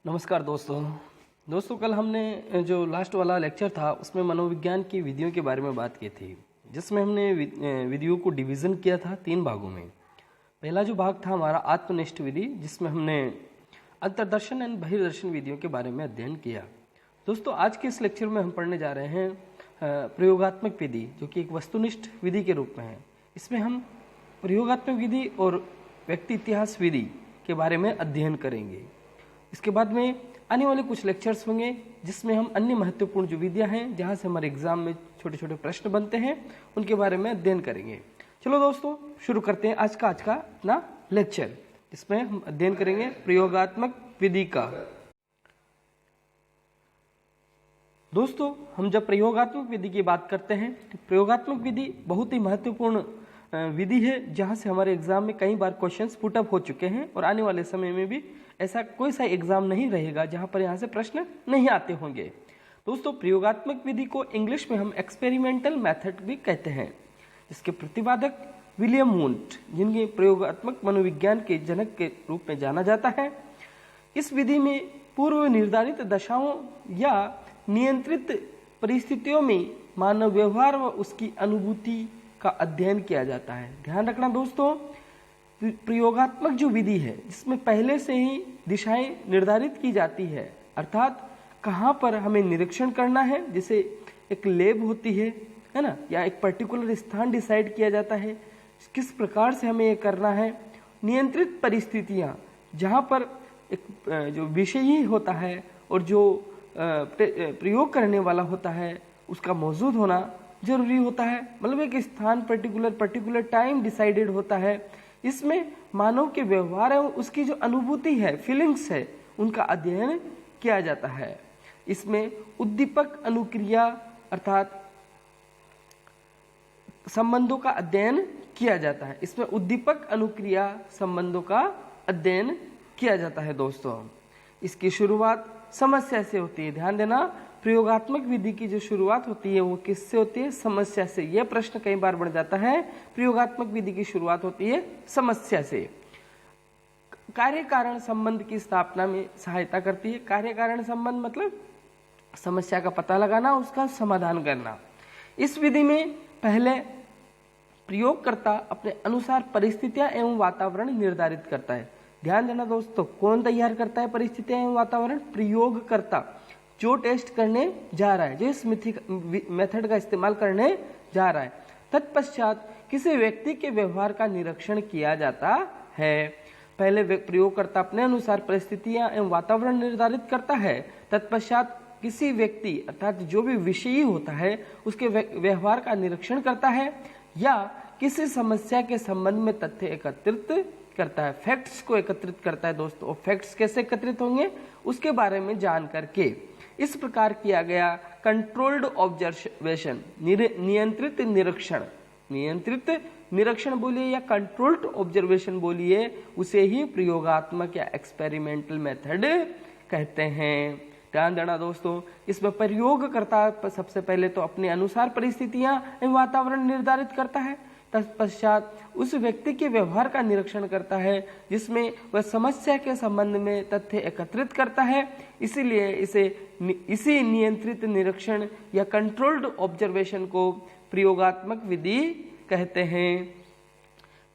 नमस्कार दोस्तों कल हमने जो लास्ट वाला लेक्चर था उसमें मनोविज्ञान की विधियों के बारे में बात की थी, जिसमें हमने विधियों को डिवीज़न किया था 3 भागों में। पहला जो भाग था हमारा आत्मनिष्ठ विधि, जिसमें हमने अंतर्दर्शन एंड बहिर्दर्शन विधियों के बारे में अध्ययन किया। दोस्तों आज के इस लेक्चर में हम पढ़ने जा रहे हैं प्रयोगात्मक विधि, जो कि एक वस्तुनिष्ठ विधि के रूप में है। इसमें हम प्रयोगात्मक विधि और व्यक्ति इतिहास विधि के बारे में अध्ययन करेंगे। इसके बाद में आने वाले कुछ लेक्चर्स होंगे जिसमें हम अन्य महत्वपूर्ण जो विधियां हैं, जहां से हमारे एग्जाम में छोटे छोटे प्रश्न बनते हैं, उनके बारे में अध्ययन करेंगे। चलो दोस्तों शुरू करते हैं आज का अपना लेक्चर, जिसमें हम अध्ययन करेंगे प्रयोगात्मक विधि का। दोस्तों हम जब प्रयोगात्मक विधि की बात करते हैं तो प्रयोगात्मक विधि बहुत ही महत्वपूर्ण विधि है, जहां से हमारे एग्जाम में कई बार क्वेश्चंस पुट अप हो चुके हैं और आने वाले समय में भी ऐसा कोई सा एग्जाम नहीं रहेगा जहां पर यहां से प्रश्न नहीं आते होंगे। दोस्तों प्रयोगात्मक विधि को इंग्लिश में हम एक्सपेरिमेंटल मेथड भी कहते हैं, जिसके प्रतिपादक विलियम वुंट, जिनके प्रयोगात्मक मनोविज्ञान के जनक के रूप में जाना जाता है। इस विधि में पूर्व निर्धारित दशाओं या नियंत्रित परिस्थितियों में मानव व्यवहार व उसकी अनुभूति का अध्ययन किया जाता है। ध्यान रखना दोस्तों, प्रयोगात्मक जो विधि है जिसमें पहले से ही दिशाएं निर्धारित की जाती है, अर्थात कहाँ पर हमें निरीक्षण करना है, जैसे एक लैब होती है ना, या एक पर्टिकुलर स्थान डिसाइड किया जाता है, किस प्रकार से हमें ये करना है। नियंत्रित परिस्थितियाँ, जहाँ पर एक जो विषयी होता है और जो प्रयोग करने वाला होता है उसका मौजूद होना जरूरी होता है। मतलब एक स्थान पर्टिकुलर टाइम डिसाइडेड होता है। इसमें मानव के व्यवहार एवं उसकी जो अनुभूति है, फीलिंग्स है, उनका अध्ययन किया जाता है। इसमें उद्दीपक अनुक्रिया अर्थात संबंधों का अध्ययन किया जाता है। इसमें उद्दीपक अनुक्रिया संबंधों का अध्ययन किया जाता है। दोस्तों इसकी शुरुआत समस्या से होती है। ध्यान देना, प्रयोगात्मक विधि की जो शुरुआत होती है वो किससे होती है? समस्या से। यह प्रश्न कई बार बन जाता है। प्रयोगात्मक विधि की शुरुआत होती है समस्या से। कार्य कारण संबंध की स्थापना में सहायता करती है। कार्य कारण संबंध मतलब समस्या का पता लगाना, उसका समाधान करना। इस विधि में पहले प्रयोगकर्ता अपने अनुसार परिस्थितियां एवं वातावरण निर्धारित करता है। ध्यान देना दोस्तों, कौन तैयार करता है परिस्थितियां एवं वातावरण? प्रयोगकर्ता, जो टेस्ट करने जा रहा है, जो इस मेथड का इस्तेमाल करने जा रहा है। तत्पश्चात किसी व्यक्ति के व्यवहार का निरीक्षण किया जाता है। पहले प्रयोगकर्ता अपने अनुसार परिस्थितियां एवं वातावरण निर्धारित करता है। तत्पश्चात किसी व्यक्ति अर्थात जो भी विषयी होता है उसके व्यवहार का निरीक्षण करता है या किसी समस्या के संबंध में तथ्य एकत्रित करता है, फैक्ट्स को एकत्रित करता है। दोस्तों फैक्ट्स कैसे एकत्रित होंगे उसके बारे में जान करके इस प्रकार किया गया कंट्रोल्ड ऑब्जर्वेशन, नियंत्रित निरीक्षण बोलिए या कंट्रोल्ड ऑब्जर्वेशन बोलिए, उसे ही प्रयोगात्मक या एक्सपेरिमेंटल मेथड कहते हैं। ध्यान देना दोस्तों, इसमें प्रयोगकर्ता सबसे पहले तो अपने अनुसार परिस्थितियां एवं वातावरण निर्धारित करता है। तत्पश्चात उस व्यक्ति के व्यवहार का निरीक्षण करता है जिसमें वह समस्या के संबंध में तथ्य एकत्रित करता है। इसीलिए इसी नियंत्रित निरीक्षण या कंट्रोल्ड ऑब्जर्वेशन को प्रयोगात्मक विधि कहते हैं।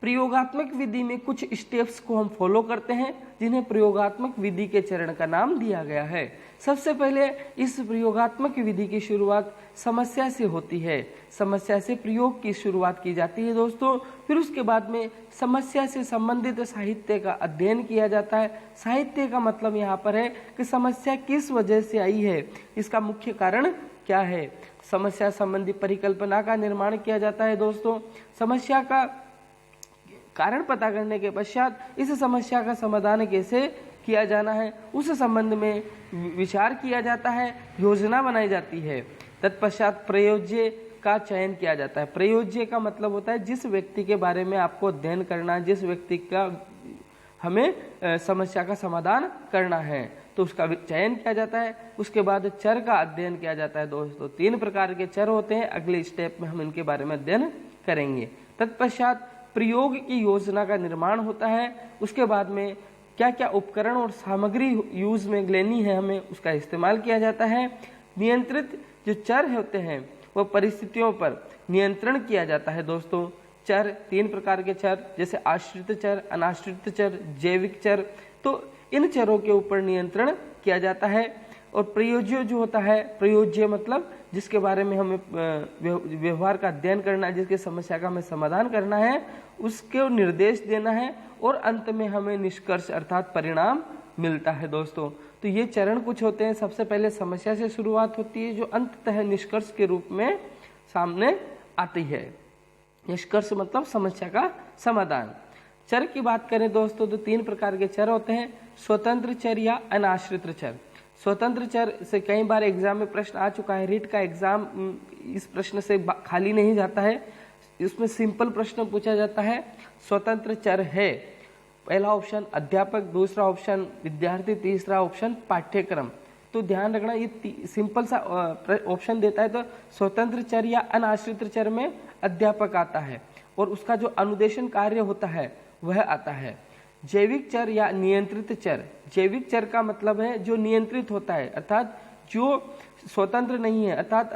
प्रयोगात्मक विधि में कुछ स्टेप्स को हम फॉलो करते हैं, जिन्हें प्रयोगात्मक विधि के चरण का नाम दिया गया है। सबसे पहले इस प्रयोगात्मक विधि की शुरुआत समस्या से होती है। समस्या से प्रयोग की शुरुआत की जाती है दोस्तों। फिर उसके बाद में समस्या से संबंधित साहित्य का अध्ययन किया जाता है। साहित्य का मतलब यहाँ पर है कि समस्या किस वजह से आई है, इसका मुख्य कारण क्या है। समस्या संबंधी परिकल्पना का निर्माण किया जाता है। दोस्तों समस्या का कारण पता करने के पश्चात इस समस्या का समाधान कैसे किया जाना है उस संबंध में विचार किया जाता है, योजना बनाई जाती है। तत्पश्चात प्रयोज्य का चयन किया जाता है। प्रयोज्य का मतलब होता है जिस व्यक्ति के बारे में आपको अध्ययन करना है, जिस व्यक्ति का हमें समस्या का समाधान करना है, तो उसका चयन किया जाता है। उसके बाद चर का अध्ययन किया जाता है। दोस्तों 3 प्रकार के चर होते हैं, अगले स्टेप में हम इनके बारे में अध्ययन करेंगे। तत्पश्चात प्रयोग की योजना का निर्माण होता है। उसके बाद में क्या क्या उपकरण और सामग्री यूज में लेनी है हमें, उसका इस्तेमाल किया जाता है। नियंत्रित जो चर होते हैं वह परिस्थितियों पर नियंत्रण किया जाता है दोस्तों। चर 3 प्रकार के चर, जैसे आश्रित चर, अनाश्रित चर, जैविक चर, तो इन चरों के ऊपर नियंत्रण किया जाता है। और प्रयोज्य जो होता है, प्रयोज्य मतलब जिसके बारे में हमें व्यवहार का अध्ययन करना है, जिसके समस्या का हमें समाधान करना है, उसके निर्देश देना है और अंत में हमें निष्कर्ष अर्थात परिणाम मिलता है दोस्तों। तो ये चरण कुछ होते हैं। सबसे पहले समस्या से शुरुआत होती है जो अंततः निष्कर्ष के रूप में सामने आती है। निष्कर्ष मतलब समस्या का समाधान। चर की बात करें दोस्तों तो 3 प्रकार के चर होते हैं, स्वतंत्र चर या अनाश्रित चर। स्वतंत्र चर से कई बार एग्जाम में प्रश्न आ चुका है, रीट का एग्जाम इस प्रश्न से खाली नहीं जाता है, इसमें सिंपल प्रश्न पूछा जाता है। स्वतंत्र चर है, पहला ऑप्शन अध्यापक, दूसरा ऑप्शन विद्यार्थी, तीसरा ऑप्शन पाठ्यक्रम। तो ध्यान रखना ये सिंपल सा ऑप्शन देता है, तो स्वतंत्र चर या अनाश्रित चर में अध्यापक आता है और उसका जो अनुदेशन कार्य होता है वह आता है। जैविक चर या नियंत्रित चर, जैविक चर का मतलब है जो नियंत्रित होता है अर्थात जो स्वतंत्र नहीं है, अर्थात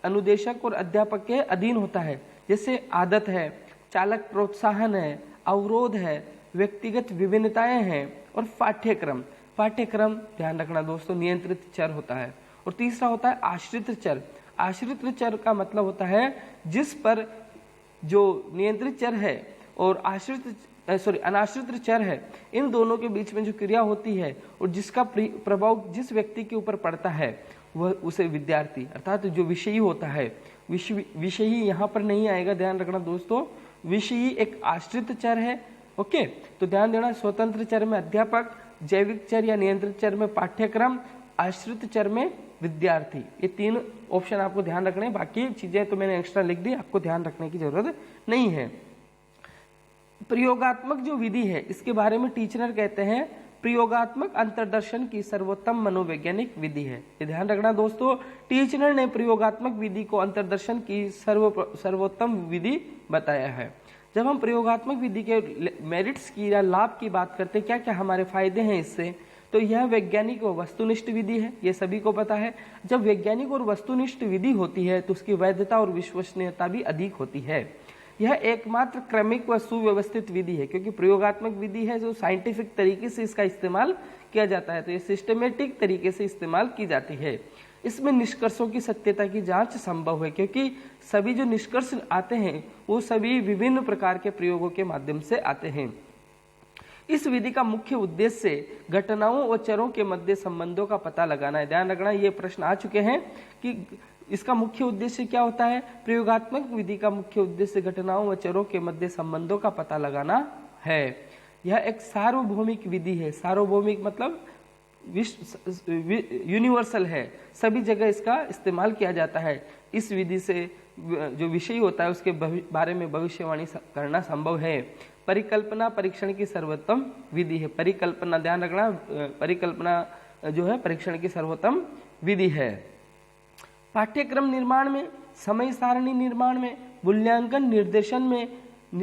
अनुदेशक और अध्यापक के अधीन होता है, जैसे आदत है, चालक प्रोत्साहन है, अवरोध है, व्यक्तिगत विभिन्नताएं हैं और पाठ्यक्रम। पाठ्यक्रम ध्यान रखना दोस्तों नियंत्रित चर होता है। और तीसरा होता है आश्रित चर। आश्रित चर का मतलब होता है जिस पर जो नियंत्रित चर है और अनाश्रित चर है, इन दोनों के बीच में जो क्रिया होती है और जिसका प्रभाव जिस व्यक्ति के ऊपर पड़ता है वह उसे विद्यार्थी अर्थात जो विषयी होता है, विषयी यहाँ पर नहीं आएगा, ध्यान रखना दोस्तों। विषयी एक आश्रित चर है, ओके। तो ध्यान देना, स्वतंत्र चर में अध्यापक, जैविक चर या नियंत्रित चर में पाठ्यक्रम, आश्रित चर में विद्यार्थी। ये 3 ऑप्शन आपको ध्यान रखने, बाकी चीजें तो मैंने एक्स्ट्रा लिख दी, आपको ध्यान रखने की जरूरत नहीं है। प्रयोगात्मक जो विधि है इसके बारे में टीचर कहते हैं प्रयोगात्मक अंतर्दर्शन की सर्वोत्तम मनोवैज्ञानिक विधि है। ये ध्यान रखना दोस्तों, टीचर ने प्रयोगात्मक विधि को अंतर्दर्शन की सर्वोत्तम विधि बताया है। जब हम प्रयोगात्मक विधि के मेरिट्स की या लाभ की बात करते हैं, क्या क्या हमारे फायदे हैं इससे, तो यह वैज्ञानिक व वस्तुनिष्ठ विधि है, ये सभी को पता है। जब वैज्ञानिक और वस्तुनिष्ठ विधि होती है तो उसकी वैधता और विश्वसनीयता भी अधिक होती है। यह एकमात्र क्रमिक व सुव्यवस्थित विधि है, क्योंकि प्रयोगात्मक विधि है जो साइंटिफिक तरीके से इसका इस्तेमाल किया जाता है, तो ये सिस्टमेटिक तरीके से इस्तेमाल की जाती है। इसमें निष्कर्षों की सत्यता की जांच संभव है, क्योंकि सभी जो निष्कर्ष आते हैं वो सभी विभिन्न प्रकार के प्रयोगों के माध्यम से आते हैं। इस विधि का मुख्य उद्देश्य घटनाओं और चरों के मध्य संबंधों का पता लगाना है। ध्यान रखना, ये प्रश्न आ चुके हैं कि इसका मुख्य उद्देश्य क्या होता है। प्रयोगात्मक विधि का मुख्य उद्देश्य घटनाओं व चरों के मध्य संबंधों का पता लगाना है। यह एक सार्वभौमिक विधि है। सार्वभौमिक मतलब यूनिवर्सल है, सभी जगह इसका इस्तेमाल किया जाता है। इस विधि से जो विषय होता है उसके बारे में भविष्यवाणी करना संभव है। परिकल्पना परीक्षण की सर्वोत्तम विधि है। परिकल्पना ध्यान रखना, परिकल्पना जो है परीक्षण की सर्वोत्तम विधि है। पाठ्यक्रम निर्माण में, समय सारणी निर्माण में, मूल्यांकन निर्देशन में,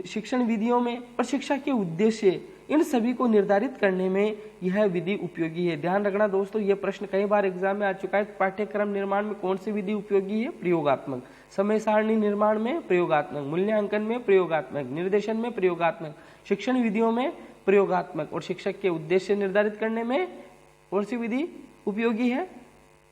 शिक्षण विधियों में और शिक्षा के उद्देश्य, इन सभी को निर्धारित करने में यह विधि उपयोगी है। ध्यान रखना दोस्तों, यह प्रश्न कई बार एग्जाम में आ चुका है। पाठ्यक्रम निर्माण में कौन सी विधि उपयोगी है? प्रयोगात्मक। समय सारणी निर्माण में प्रयोगात्मक, मूल्यांकन में प्रयोगात्मक, निर्देशन में प्रयोगात्मक, शिक्षण विधियों में प्रयोगात्मक और शिक्षक के उद्देश्य निर्धारित करने में कौन सी विधि उपयोगी है?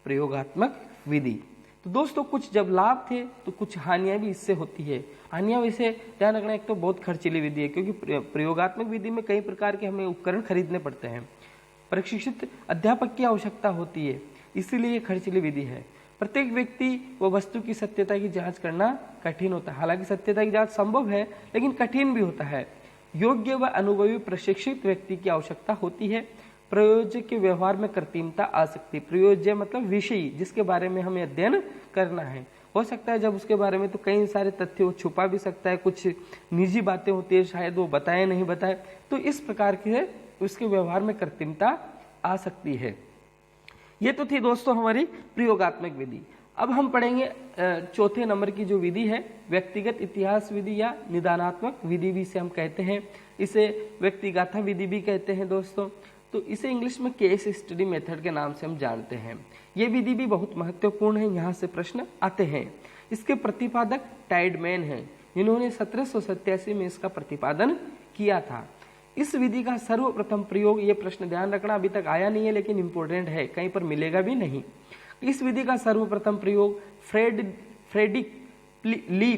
प्रयोगात्मक विधि। तो दोस्तों कुछ जब लाभ थे तो कुछ हानियां भी इससे होती है। हानियां वैसे ध्यान रखना, एक तो बहुत खर्चीली विधि है, क्योंकि प्रयोगात्मक विधि में कई प्रकार के हमें उपकरण खरीदने पड़ते हैं, प्रशिक्षित अध्यापक की आवश्यकता होती है, इसीलिए खर्चीली विधि है। प्रत्येक व्यक्ति व वस्तु की सत्यता की जांच करना कठिन होता है। हालांकि सत्यता की जांच संभव है लेकिन कठिन भी होता है। योग्य व अनुभवी प्रशिक्षित व्यक्ति की आवश्यकता होती है। प्रयोज्य के व्यवहार में कृत्रिमता आ सकती है। प्रयोज्य मतलब विषय जिसके बारे में हमें अध्ययन करना है। हो सकता है जब उसके बारे में तो कई सारे तथ्य वो छुपा भी सकता है, कुछ निजी बातें होती है, शायद वो बताए नहीं बताए, तो इस प्रकार के उसके व्यवहार में कृत्रिमता आ सकती है। ये तो थी दोस्तों हमारी प्रयोगात्मक विधि। अब हम पढ़ेंगे चौथे नंबर की जो विधि है व्यक्तिगत इतिहास विधि या निदानात्मक विधि भी इसे हम कहते हैं, इसे व्यक्तिगाथा विधि भी कहते हैं दोस्तों। तो इसे इंग्लिश में केस स्टडी मेथड के नाम से हम जानते हैं। ये विधि भी बहुत महत्वपूर्ण है, यहाँ से प्रश्न आते हैं। इसके प्रतिपादक टाइडमैन हैं, जिन्होंने 1787 में इसका प्रतिपादन किया था। इस विधि का सर्वप्रथम प्रयोग, ये प्रश्न ध्यान रखना अभी तक आया नहीं है लेकिन इंपॉर्टेंट है, कहीं पर मिलेगा भी नहीं। इस विधि का सर्वप्रथम प्रयोग फ्रेडरिक ली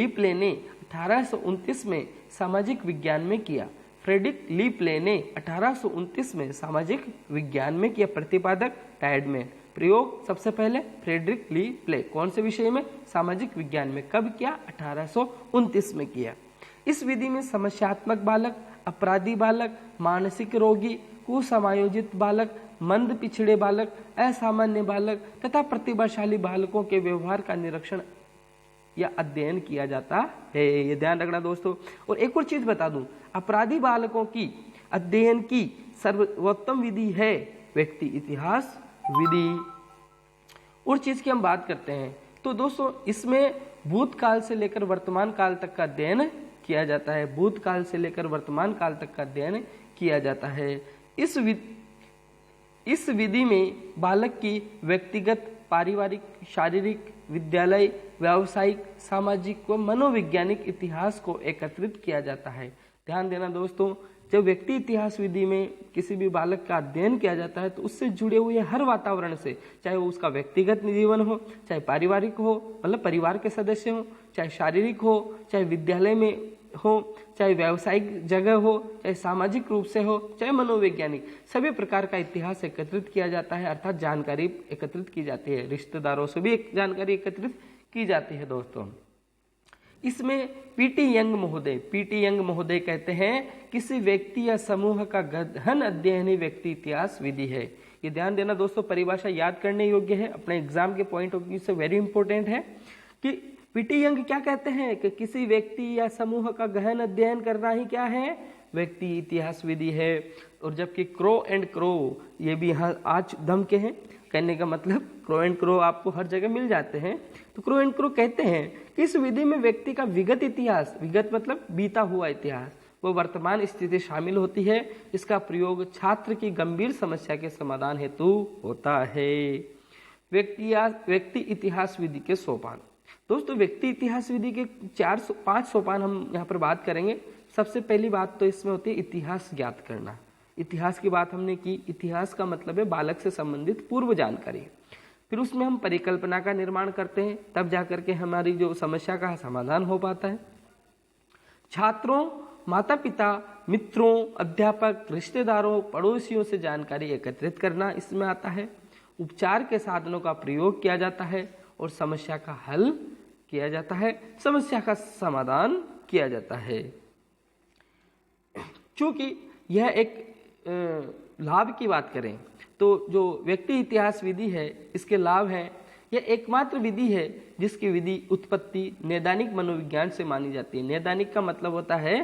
प्ले ने 1829 में सामाजिक विज्ञान में किया। फ्रेडरिक ली प्ले ने 1829 में सामाजिक विज्ञान में किया। प्रतिपादक टाइडमैन। प्रयोग सबसे पहले फ्रेडरिक ली प्ले, कौन से विषय में? सामाजिक विज्ञान में। कब किया? 1829 में किया। इस विधि में समस्यात्मक बालक, अपराधी बालक, मानसिक रोगी, कुसमायोजित बालक, मंद पिछड़े बालक, असामान्य बालक तथा प्रतिभाशाली बालकों के व्यवहार का निरीक्षण या अध्ययन किया जाता है। ये ध्यान रखना दोस्तों। और एक और चीज बता दूं, अपराधी बालकों की अध्ययन की सर्वोत्तम विधि है व्यक्ति इतिहास विधि। और चीज की हम बात करते हैं तो दोस्तों इसमें भूतकाल से लेकर वर्तमान काल तक का अध्ययन किया जाता है। भूतकाल से लेकर वर्तमान काल तक का अध्ययन किया जाता है। इस विधि में बालक की व्यक्तिगत, पारिवारिक, शारीरिक, विद्यालय, व्यावसायिक, सामाजिक व मनोवैज्ञानिक इतिहास को एकत्रित किया जाता है। ध्यान देना दोस्तों, जब व्यक्ति इतिहास विधि में किसी भी बालक का अध्ययन किया जाता है तो उससे जुड़े हुए हर वातावरण से, चाहे वो उसका व्यक्तिगत जीवन हो, चाहे पारिवारिक हो मतलब परिवार के सदस्य हो, चाहे शारीरिक हो, चाहे विद्यालय में हो, चाहे व्यावसायिक जगह हो, चाहे सामाजिक रूप से हो, चाहे मनोवैज्ञानिक, सभी प्रकार का इतिहास एकत्रित किया जाता है, अर्थात जानकारी एकत्रित की जाती है। रिश्तेदारों से भी जानकारी एकत्रित की जाती है दोस्तों। इसमें पीटी यंग महोदय कहते हैं किसी व्यक्ति या समूह का गहन अध्ययन ही व्यक्ति इतिहास विधि है। ये ध्यान देना दोस्तों, परिभाषा याद करने योग्य है, अपने एग्जाम के पॉइंट ऑफ व्यू से वेरी इंपॉर्टेंट है कि पीटी यंग क्या कहते हैं कि किसी व्यक्ति या समूह का गहन अध्ययन करना ही क्या है? व्यक्ति इतिहास विधि है। और जबकि क्रो एंड क्रो ये भी यहाँ आज दम के हैं, कहने का मतलब क्रो एंड क्रो आपको हर जगह मिल जाते हैं। तो क्रो एंड क्रो कहते हैं कि इस विधि में व्यक्ति का विगत इतिहास, विगत मतलब बीता हुआ इतिहास, वो वर्तमान स्थिति शामिल होती है। इसका प्रयोग छात्र की गंभीर समस्या के समाधान हेतु होता है। व्यक्ति इतिहास विधि के सोपान। दोस्तों व्यक्ति इतिहास विधि के 5 सोपान हम यहाँ पर बात करेंगे। सबसे पहली बात तो इसमें होती है इतिहास ज्ञात करना। इतिहास की बात हमने की, इतिहास का मतलब है बालक से संबंधित पूर्व जानकारी। फिर उसमें हम परिकल्पना का निर्माण करते हैं, तब जाकर के हमारी जो समस्या का समाधान हो पाता है। छात्रों, माता पिता, मित्रों, अध्यापक, रिश्तेदारों, पड़ोसियों से जानकारी एकत्रित करना इसमें आता है। उपचार के साधनों का प्रयोग किया जाता है और समस्या का हल किया जाता है, समस्या का समाधान किया जाता है। चूंकि यह एक लाभ की बात करें तो जो व्यक्ति इतिहास विधि है इसके लाभ हैं, यह एकमात्र विधि है जिसकी विधि उत्पत्ति नैदानिक मनोविज्ञान से मानी जाती है। नैदानिक का मतलब होता है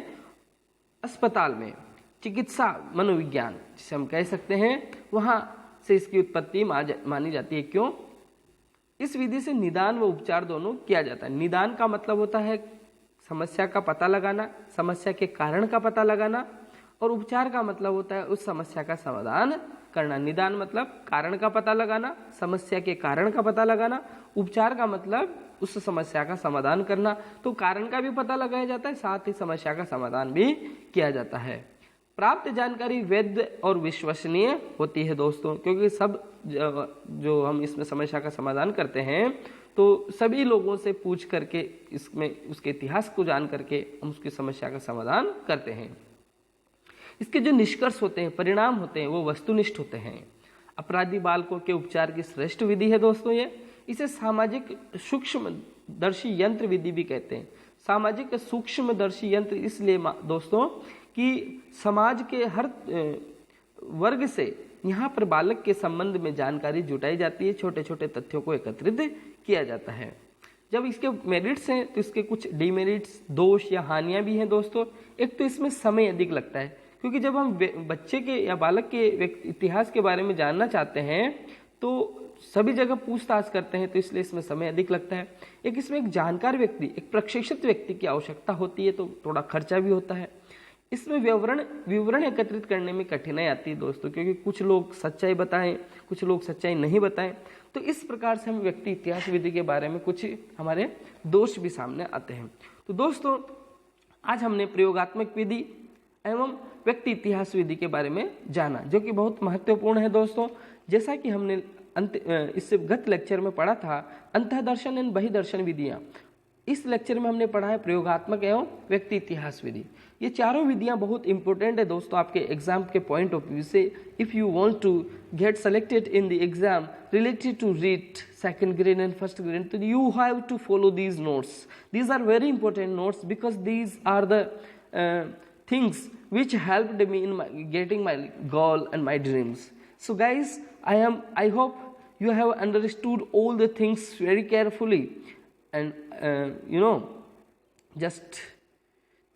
अस्पताल में चिकित्सा मनोविज्ञान जिसे हम कह सकते हैं, वहां से इसकी उत्पत्ति मानी जाती है। क्यों? इस विधि से निदान व उपचार दोनों किया जाता है। निदान का मतलब होता है समस्या का पता लगाना, समस्या के कारण का पता लगाना, और उपचार का मतलब होता है उस समस्या का समाधान करना। निदान मतलब कारण का पता लगाना, समस्या के कारण का पता लगाना, उपचार का मतलब उस समस्या का समाधान करना। तो कारण का भी पता लगाया जाता है, साथ ही समस्या का समाधान भी किया जाता है। प्राप्त जानकारी वैध और विश्वसनीय होती है दोस्तों, क्योंकि सब जो हम इसमें समस्या का समाधान करते हैं तो सभी लोगों से पूछ करके इसमें उसके इतिहास को जान करके हम उसकी समस्या का समाधान करते हैं। इसके जो निष्कर्ष होते हैं, परिणाम होते हैं, वो वस्तुनिष्ठ होते हैं। अपराधी बालकों के उपचार की श्रेष्ठ विधि है दोस्तों ये। इसे सामाजिक सूक्ष्मदर्शी यंत्र विधि भी कहते हैं। सामाजिक सूक्ष्मदर्शी यंत्र इसलिए दोस्तों कि समाज के हर वर्ग से यहाँ पर बालक के संबंध में जानकारी जुटाई जाती है, छोटे छोटे तथ्यों को एकत्रित किया जाता है। जब इसके मेरिट्स हैं तो इसके कुछ डिमेरिट्स, दोष या हानियां भी हैं दोस्तों। एक तो इसमें समय अधिक लगता है, क्योंकि जब हम बच्चे के या बालक के इतिहास के बारे में जानना चाहते हैं तो सभी जगह पूछताछ करते हैं, तो इसलिए इसमें समय अधिक लगता है। इसमें एक जानकार व्यक्ति, एक प्रशिक्षित व्यक्ति की आवश्यकता होती है, तो थोड़ा खर्चा भी होता है। इसमें विवरण एकत्रित करने में कठिनाई आती है दोस्तों, क्योंकि कुछ लोग सच्चाई बताएं, कुछ लोग सच्चाई नहीं बताएं। तो इस प्रकार से हम व्यक्ति इतिहास विधि के बारे में कुछ हमारे दोष भी सामने आते हैं। तो दोस्तों आज हमने प्रयोगात्मक विधि एवं व्यक्ति इतिहास विधि के बारे में जाना, जो कि बहुत महत्वपूर्ण है दोस्तों। जैसा कि हमने इससे गत लेक्चर में पढ़ा था अंतःदर्शन एवं बहिर्दर्शन विधियां, इस लेक्चर में हमने पढ़ा है प्रयोगात्मक एवं व्यक्ति इतिहास विधि। ये चारों विधियां बहुत इंपॉर्टेंट है दोस्तों आपके एग्जाम के पॉइंट ऑफ व्यू से। If you want to get selected in the exam related to REET second grade and first grade, तो you have to follow these notes. These are very important notes because these are the things which helped me in getting my goal and my dreams. So guys, I hope you have understood all the things very carefully, and just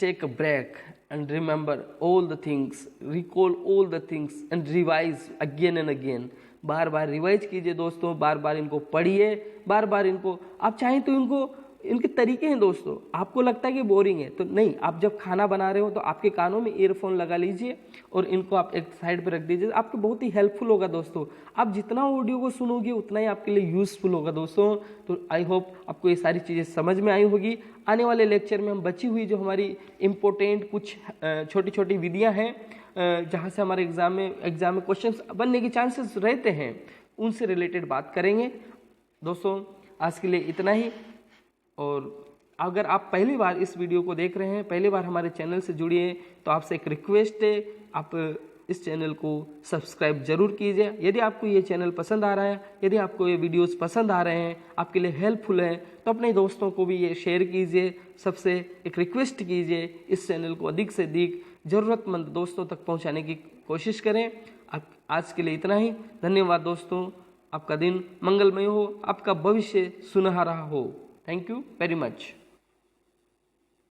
take a break and remember all the things, recall all the things and revise again and again. Bar bar revise कीजिए दोस्तों, बार बार इनको पढ़िए, बार बार इनको आप चाहें तो इनके तरीके हैं दोस्तों। आपको लगता है कि बोरिंग है, तो नहीं, आप जब खाना बना रहे हो तो आपके कानों में ईयरफोन लगा लीजिए और इनको आप एक साइड पर रख दीजिए, आपको बहुत ही हेल्पफुल होगा दोस्तों। आप जितना ऑडियो को सुनोगे उतना ही आपके लिए यूजफुल होगा दोस्तों। तो आई होप आपको ये सारी चीज़ें समझ में आई होगी। आने वाले लेक्चर में हम बची हुई जो हमारी इम्पोर्टेंट कुछ छोटी छोटी विधियाँ हैं जहाँ से हमारे एग्जाम में क्वेश्चन बनने के चांसेस रहते हैं, उनसे रिलेटेड बात करेंगे दोस्तों। आज के लिए इतना ही। और अगर आप पहली बार इस वीडियो को देख रहे हैं, पहली बार हमारे चैनल से जुड़िए, तो आपसे एक रिक्वेस्ट है, आप इस चैनल को सब्सक्राइब जरूर कीजिए। यदि आपको ये चैनल पसंद आ रहा है, यदि आपको ये वीडियोस पसंद आ रहे हैं, आपके लिए हेल्पफुल है, तो अपने दोस्तों को भी ये शेयर कीजिए। सबसे एक रिक्वेस्ट कीजिए, इस चैनल को अधिक से अधिक ज़रूरतमंद दोस्तों तक पहुँचाने की कोशिश करें। आज के लिए इतना ही। धन्यवाद दोस्तों। आपका दिन मंगलमय हो, आपका भविष्य सुनहरा हो। Thank you very much.